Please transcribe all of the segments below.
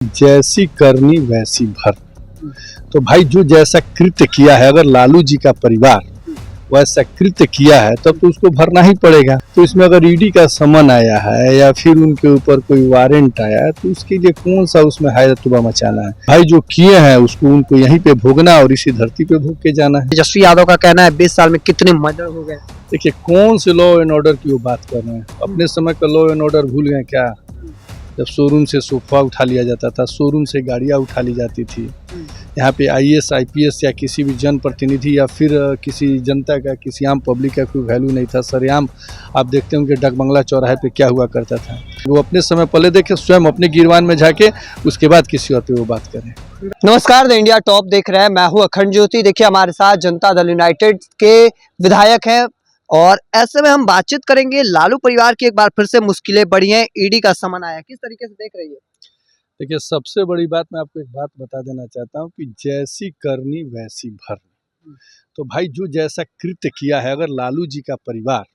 जैसी करनी वैसी भरनी। तो भाई जो जैसा कृत्य किया है, अगर लालू जी का परिवार वैसा कृत्य किया है तब तो उसको भरना ही पड़ेगा। तो इसमें अगर ईडी का समन आया है या फिर उनके ऊपर कोई वारंट आया है तो उसके लिए कौन सा उसमें हैरतुबा मचाना है। भाई जो किए हैं उसको उनको यहीं पे भोगना और इसी धरती पे भोग के जाना है। तेजस्वी यादव का कहना है 20 साल में कितने मर्डर हो गए। देखिए कौन से लॉ एंड ऑर्डर की वो बात कर रहे हैं। अपने समय का लॉ एंड ऑर्डर भूल गए क्या? जब शोरूम से सोफा उठा लिया जाता था, शोरूम से गाड़ियाँ उठा ली जाती थी। यहाँ पे आईएएस आईपीएस या किसी भी जनप्रतिनिधि या फिर किसी जनता का, किसी आम पब्लिक का कोई वैल्यू नहीं था। सरेआम आप देखते होंगे डगबंगला चौराहे पे क्या हुआ करता था। वो अपने समय पहले देखे, स्वयं अपने गिरवान में जाके उसके बाद किसी और पे वो बात करें। नमस्कार, द इंडिया टॉप देख रहे हैं, मैं हूं अखंड ज्योति। देखिए हमारे साथ जनता दल यूनाइटेड के विधायक हैं और ऐसे में हम बातचीत करेंगे। लालू परिवार की एक बार फिर से मुश्किलें बढ़ी हैं, ईडी का समन आया, किस तरीके से देख रही है? देखिए सबसे बड़ी बात मैं आपको एक बात बता देना चाहता हूँ कि जैसी करनी वैसी भरनी। तो भाई जो जैसा कृत्य किया है, अगर लालू जी का परिवार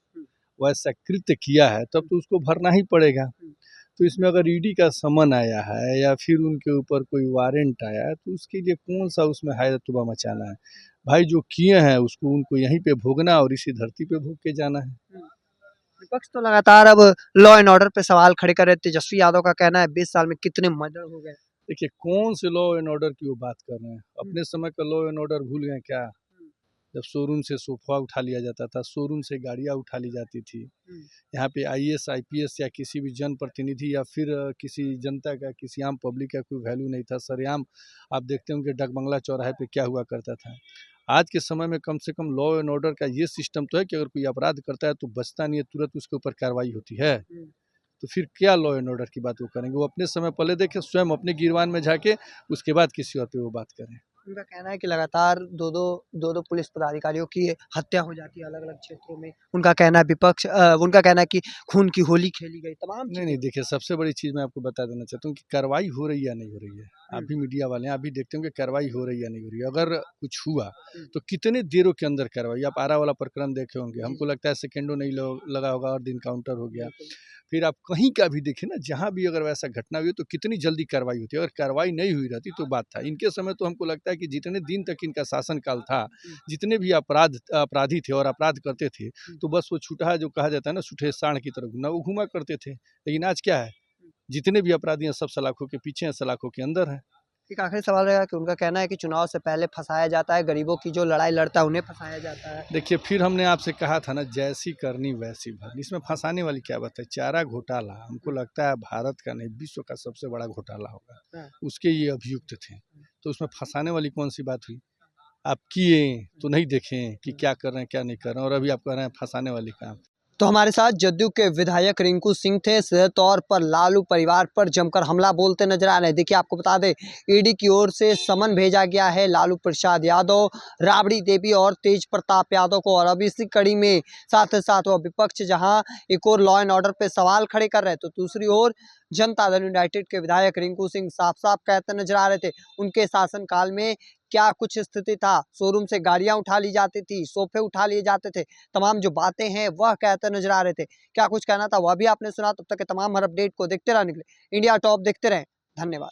वैसा कृत्य किया है तब तो उसको भरना ही पड़ेगा। तो इसमें अगर ईडी का समन आया है या फिर उनके ऊपर कोई वारंट आया है तो उसके लिए कौन सा उसमें हैरतुबा मचाना है। भाई जो किए हैं उसको उनको यहीं पे भोगना और इसी धरती पे भोग के जाना है। विपक्ष तो लगातार अब लॉ एंड ऑर्डर पे सवाल खड़े कर रहे। तेजस्वी यादव का कहना है 20 साल में कितने मर्डर हो गए। देखिए कौन से लॉ एंड ऑर्डर की वो बात कर रहे हैं। अपने समय का लॉ एंड ऑर्डर भूल गए क्या? जब शोरूम से सोफा उठा लिया जाता था, शोरूम से गाड़ियाँ उठा ली जाती थी। यहाँ पे आईएएस आईपीएस या किसी भी जनप्रतिनिधि या फिर किसी जनता का, किसी आम पब्लिक का कोई वैल्यू नहीं था। सरेआम आप देखते होंगे डगबंगला चौराहे पे क्या हुआ करता था। आज के समय में कम से कम लॉ एंड ऑर्डर का ये सिस्टम तो है कि अगर कोई अपराध करता है तो बचता नहीं है, तुरंत उसके ऊपर कार्रवाई होती है। तो फिर क्या लॉ एंड ऑर्डर की बात वो करेंगे? वो अपने समय पहले देखे, स्वयं अपने गिरवान में जाके उसके बाद किसी और पे वो बात करें। उनका कहना है कि लगातार दो दो पुलिस पदाधिकारियों की हत्या हो जाती है अलग अलग क्षेत्रों में। उनका कहना है उनका कहना है कि खून की होली खेली गई, तमाम नहीं देखिए सबसे बड़ी चीज़ मैं आपको बता देना चाहता हूँ कि कार्रवाई हो रही है या नहीं हो रही है। आप भी मीडिया वाले हैं, आप भी देखते होंगे कार्रवाई हो रही है या नहीं हो रही है। अगर कुछ हुआ तो कितने देरों के अंदर कार्रवाई। आप आरा वाला प्रकरण देखे होंगे, हमको लगता है सेकेंडों नहीं लगा होगा और दिन काउंटर हो गया। फिर आप कहीं का भी देखें ना, जहाँ भी अगर वैसा घटना हुई तो कितनी जल्दी कार्रवाई होती है। अगर कार्रवाई नहीं हुई रहती तो बात था। इनके समय तो हमको लगता है कि जितने दिन तक इनका शासनकाल था, जितने भी अपराधी थे और अपराध करते थे तो बस वो छुटा जो कहा जाता है ना, छूटे सांड की तरह घूमना, वो घूमा करते थे। लेकिन आज क्या है, जितने भी अपराधी हैं सब सलाखों के पीछे हैं, सलाखों के अंदर हैं। एक आखिरी सवाल रहेगा कि उनका कहना है कि चुनाव से पहले फंसाया जाता है, गरीबों की जो लड़ाई लड़ता है उन्हें फंसाया जाता है। देखिए फिर हमने आपसे कहा था ना, जैसी करनी वैसी भरनी। इसमें फंसाने वाली क्या बात है? चारा घोटाला हमको लगता है भारत का नहीं, विश्व का सबसे बड़ा घोटाला होगा, उसके ये अभियुक्त थे। तो उसमें फंसाने वाली कौन सी बात हुई? आप किए तो नहीं देखें कि क्या कर रहे हैं क्या नहीं कर रहे हैं, और अभी आप कह रहे हैं फंसाने वाली काम। तो हमारे साथ जदयू के विधायक रिंकू सिंह थे, सीधे तौर पर लालू परिवार पर जमकर हमला बोलते नजर आ रहे हैं। देखिए आपको बता दें, ईडी की ओर से समन भेजा गया है लालू प्रसाद यादव, राबड़ी देवी और तेज प्रताप यादव को। और अब इसी कड़ी में साथ ही साथ वह विपक्ष जहां एक और लॉ एंड ऑर्डर पे सवाल खड़े कर रहे हैं, तो दूसरी ओर जनता दल यूनाइटेड के विधायक रिंकू सिंह साफ साफ कहते नजर आ रहे थे उनके शासनकाल में क्या कुछ स्थिति था। शोरूम से गाड़ियां उठा ली जाती थी, सोफे उठा लिए जाते थे, तमाम जो बातें हैं वह कहते नजर आ रहे थे। क्या कुछ कहना था वह भी आपने सुना। तब तक के तमाम हर अपडेट को देखते रहने के लिए इंडिया टॉप देखते रहें। धन्यवाद।